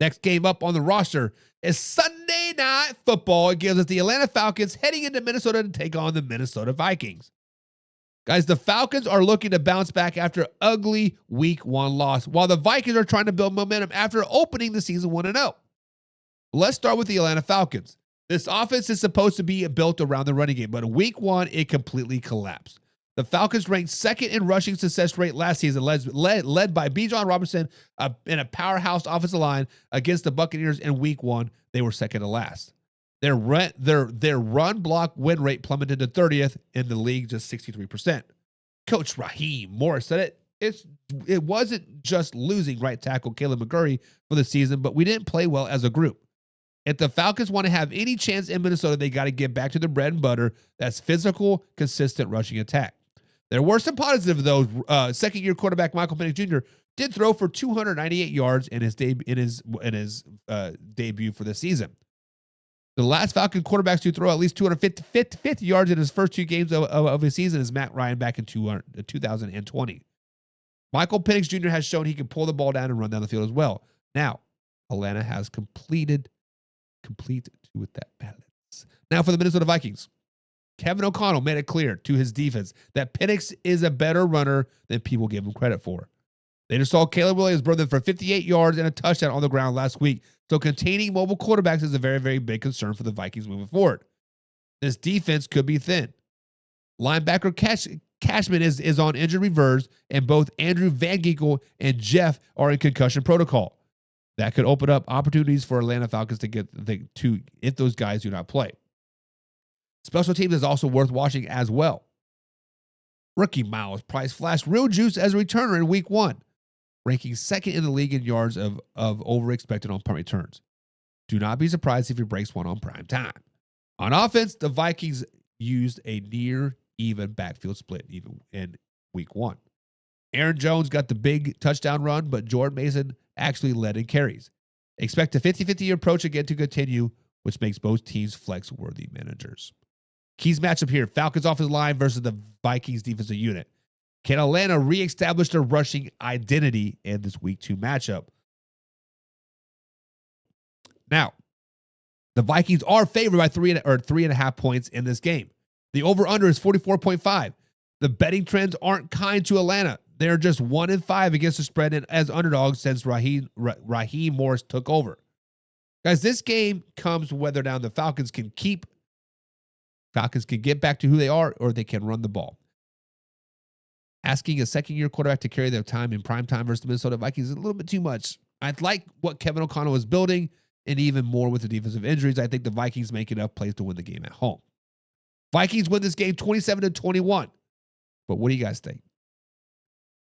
Next game up on the roster is Sunday Night Football. It gives us the Atlanta Falcons heading into Minnesota to take on the Minnesota Vikings. Guys, the Falcons are looking to bounce back after ugly Week 1 loss, while the Vikings are trying to build momentum after opening the season 1-0. Let's start with the Atlanta Falcons. This offense is supposed to be built around the running game, but in Week 1, it completely collapsed. The Falcons ranked second in rushing success rate last season, led by Bijan Robinson in a powerhouse offensive line against the Buccaneers in Week 1. They were second to last. Their run block win rate plummeted to 30th in the league, just 63%. Coach Raheem Morris said it wasn't just losing right tackle Caleb McCarthy for the season, but we didn't play well as a group. If the Falcons want to have any chance in Minnesota, they got to get back to the bread and butter. That's physical, consistent rushing attack. There were some positives, though. Second-year quarterback Michael Penix Jr. did throw for 298 yards in his debut for the season. The last Falcon quarterbacks to throw at least 250 yards in his first 2 games of his season is Matt Ryan back in 2020. Michael Penix Jr. has shown he can pull the ball down and run down the field as well. Now, Atlanta has complete with that balance. Now for the Minnesota Vikings. Kevin O'Connell made it clear to his defense that Penix is a better runner than people give him credit for. They just saw Caleb Williams burn them for 58 yards and a touchdown on the ground last week, so containing mobile quarterbacks is a very, very big concern for the Vikings moving forward. This defense could be thin. Linebacker Cashman is on injured reserve, and both Andrew Van Ginkel and Jeff are in concussion protocol. That could open up opportunities for Atlanta Falcons to get if those guys do not play. Special teams is also worth watching as well. Rookie Miles Price flashed real juice as a returner in Week 1, ranking second in the league in yards of over expected on punt returns. Do not be surprised if he breaks one on prime time. On offense, the Vikings used a near even backfield split even in Week 1. Aaron Jones got the big touchdown run, but Jordan Mason actually led in carries. Expect a 50-50 approach again to continue, which makes both teams flex-worthy managers. Keys matchup here, Falcons offensive line versus the Vikings defensive unit. Can Atlanta reestablish their rushing identity in this Week 2 matchup? Now, the Vikings are favored by 3.5 points in this game. The over-under is 44.5. The betting trends aren't kind to Atlanta. They're just 1-5 against the spread as underdogs since Raheem Morris took over. Guys, this game comes whether down the Falcons can get back to who they are, or they can run the ball. Asking a second-year quarterback to carry their time in prime time versus the Minnesota Vikings is a little bit too much. I like what Kevin O'Connell is building, and even more with the defensive injuries. I think the Vikings make enough plays to win the game at home. Vikings win this game 27-21. But what do you guys think?